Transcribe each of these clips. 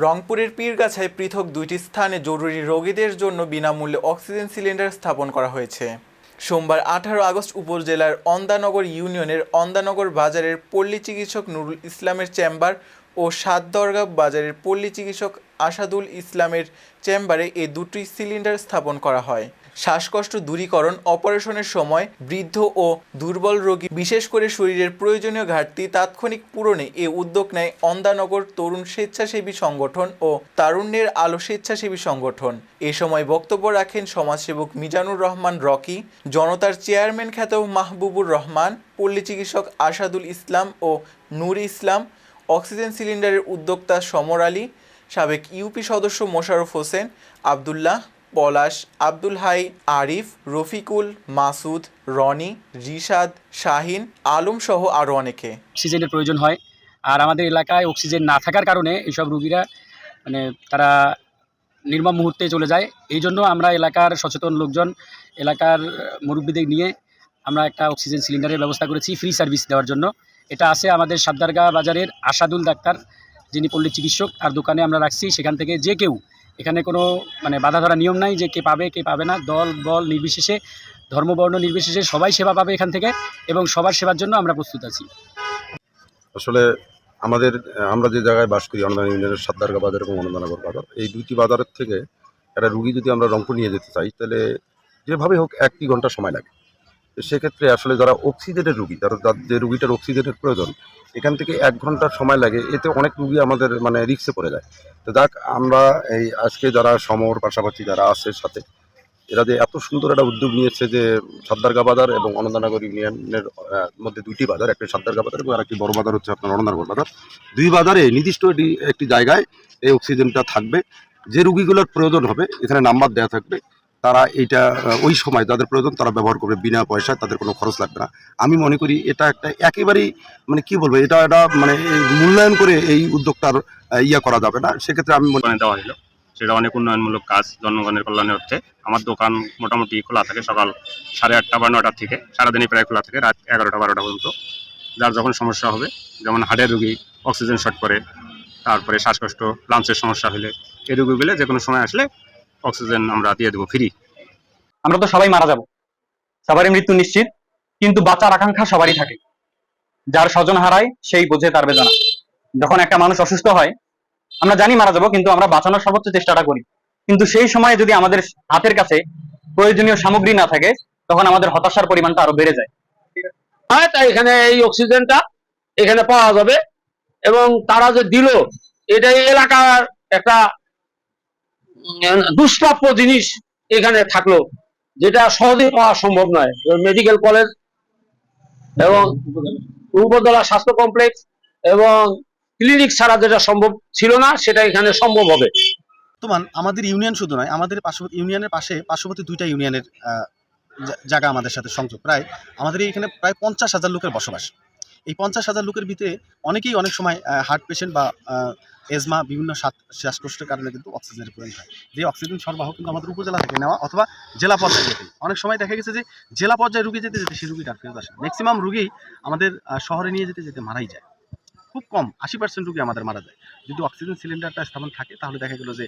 রংপুরের পীরগাছায় পৃথক দুইটি স্থানে জরুরি রোগীদের জন্য বিনামূল্যে অক্সিজেন সিলিন্ডার স্থাপন করা হয়েছে। সোমবার 18 আগস্ট উপজেলার অন্দানগর ইউনিয়নের অন্দানগর বাজারের পল্লী চিকিৎসক নুরুল ইসলামের চেম্বার ও সাতদরগা বাজারের পল্লী চিকিৎসক আসাদুল ইসলামের চেম্বারে এই দুটি সিলিন্ডার স্থাপন করা হয়। শ্বাসকষ্ট দূরীকরণ, অপারেশনের সময় বৃদ্ধ ও দুর্বল রোগী বিশেষ করে শরীরের প্রয়োজনীয় ঘাটতি তাৎক্ষণিক পূরণে এ উদ্যোগ নেয় অন্দানগর তরুণ স্বেচ্ছাসেবী সংগঠন ও তারুণ্যের আলো স্বেচ্ছাসেবী সংগঠন। এ সময় বক্তব্য রাখেন সমাজসেবক মিজানুর রহমান রকি, জনতার চেয়ারম্যান খ্যাত মাহবুবুর রহমান, পল্লী চিকিৎসক আসাদুল ইসলাম ও নূর ইসলাম, অক্সিজেন সিলিন্ডারের উদ্যোক্তা সমর আলী, সাবেক ইউপি সদস্য মোশাররফ হোসেন, আবদুল্লাহ, পলাশ, আব্দুল হাই, আরিফ, রফিকুল, মাসুদ, রনি, রিশাদ, শাহিন, আলম সহ আরও অনেকে। অক্সিজেনের প্রয়োজন হয়, আর আমাদের এলাকায় অক্সিজেন না থাকার কারণে এইসব রোগীরা তারা নির্মম মুহূর্তে চলে যায়। এই জন্য আমরা এলাকার সচেতন লোকজন, এলাকার মুরব্বীদের নিয়ে আমরা একটা অক্সিজেন সিলিন্ডারের ব্যবস্থা করেছি ফ্রি সার্ভিস দেওয়ার জন্য। এটা আছে আমাদের সাতদরগা বাজারের আসাদুল ডাক্তার, যিনি পল্লী চিকিৎসক, তার দোকানে আমরা রাখছি। সেখান থেকে যে কেউ, এখানে কোনো বাধা ধরা নিয়ম নাই যে কে পাবে কে পাবে না, দল বল নির্বিশেষে, ধর্মবর্ণ নির্বিশেষে সবাই সেবা পাবে এখান থেকে, এবং সবার সেবার জন্য আমরা প্রস্তুত আছি। আসলে আমরা যে জায়গায় বাস করি, অন্যান্য ইউনিয়নের সাতদরগা বাজার এবং অন্দানগর বাজার, এই দুইটি বাজারের থেকে একটা রুগী যদি আমরা রংপুর নিয়ে যেতে চাই, তাহলে যেভাবে হোক 1 ঘন্টা সময় লাগে। সেক্ষেত্রে আসলে যারা অক্সিজেনের রুগী, যে রুগীটার অক্সিজেনের প্রয়োজন, এখান থেকে 1 ঘন্টার সময় লাগে, এতে অনেক রুগী আমাদের রিক্সে পড়ে যায়। তো যাক, আমরা এই আজকে যারা সমর পাশাপাশি যারা আছে সাথে, এরা যে এত সুন্দর একটা উদ্যোগ নিয়েছে যে সাতদরগা বাজার এবং অন্দানগর ইউনিয়নের মধ্যে দুইটি বাজার, একটি সাতদরগা বাজার এবং আরেকটি বড় বাজার হচ্ছে আপনার অন্দানগর বাজার, দুই বাজারে নির্দিষ্ট একটি জায়গায় এই অক্সিজেনটা থাকবে। যে রুগীগুলোর প্রয়োজন হবে এখানে নাম্বার দেওয়া থাকবে, তারা এইটা ওই সময় যাদের প্রয়োজন তারা ব্যবহার করবে বিনা পয়সায়, তাদের কোনো খরচ লাগবে না। আমি মনে করি এটা একটা একেবারেই কি বলবো, এটা মূল্যায়ন করে এই উদ্যোগটার করা যাবে না। সেক্ষেত্রে আমি মনে দেওয়া হলো, সেটা অনেক উন্নয়নমূলক কাজ, জনগণের কল্যাণে হচ্ছে। আমার দোকান মোটামুটি খোলা থাকে সকাল 8:30 বা 9টা থেকে, সারাদিনই প্রায় খোলা থাকে রাত 11টা-12টা পর্যন্ত। যার যখন সমস্যা হবে, যেমন হার্টের রুগী, অক্সিজেন শর্ট করে, তারপরে শ্বাসকষ্ট, লাঞ্চের সমস্যা হলে, এই রুগীগুলো যে কোনো সময় আসলে অক্সিজেন আমরা দিয়ে দেবো ফ্রি। আমরা তো সবাই মারা যাব, সবারই মৃত্যু নিশ্চিত, কিন্তু বাঁচার আকাঙ্ক্ষা সবারই থাকে। যার স্বজন হারায় সেই বোঝে তার বেদনা। যখন একটা মানুষ অসুস্থ হয়, আমরা জানি মারা যাব, কিন্তু আমরা বাঁচানোর সর্বোচ্চ চেষ্টাটা করি। কিন্তু সেই সময় যদি আমাদের হাতের কাছে প্রয়োজনীয় সামগ্রী না থাকে, তখন আমাদের হতাশার পরিমাণটা আরো বেড়ে যায়। তাই এখানে এই অক্সিজেনটা এখানে পাওয়া যাবে, এবং তারা যে দিল, এটা এই এলাকার একটা দুষ্প্রাপ্য জিনিস এখানে থাকলো, যেটা সহজে পাওয়া সম্ভব নয়। মেডিকেল কলেজ এবং উপজেলা স্বাস্থ্য কমপ্লেক্স এবং ক্লিনিক ছাড়া যেটা সম্ভব ছিল না, সেটা এখানে সম্ভব হবে। বর্তমান আমাদের ইউনিয়ন শুধু নয়, আমাদের ইউনিয়নের পার্শ্ববর্তী 2টা ইউনিয়নের জায়গা আমাদের সাথে সংযোগ। আমাদের এখানে প্রায় 50,000 লোকের বসবাস। এই 50,000 লোকের ভিতরে অনেকেই অনেক সময় হার্ট পেশেন্ট বা এজমা, বিভিন্ন শ্বাসকষ্টের কারণে কিন্তু অক্সিজেনের প্রয়োজন হয়। যে অক্সিজেন সরবরাহ কিন্তু আমাদের উপজেলা থেকে নেওয়া অথবা জেলা পর্যায়ে যেতে। অনেক সময় দেখা গেছে যে জেলা পর্যায়ে রুগী যেতে যেতে সেই রুগীটা ফেরত আসে। ম্যাক্সিমাম রুগী আমাদের শহরে নিয়ে যেতে যেতে মারাই যায়। খুব কম, 80% রুগী আমাদের মারা যায়। যদি অক্সিজেন সিলিন্ডারটা স্থাপন থাকে, তাহলে দেখা গেল যে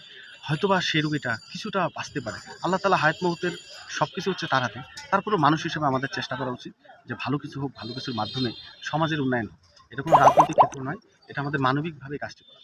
হয়তোবা সেই রুগীটা কিছুটা বাঁচতে পারে। আল্লাহ তাআলা হায়াত মউতের সব কিছু হচ্ছে তার হাতে। তারপরেও মানুষ হিসেবে আমাদের চেষ্টা করা উচিত যে ভালো কিছু হোক, ভালো কিছুর মাধ্যমে সমাজের উন্নয়ন হোক। এটা কোনো রাজনৈতিক ক্ষেত্র নয়, এটা আমাদের মানবিকভাবে কাজটি করা।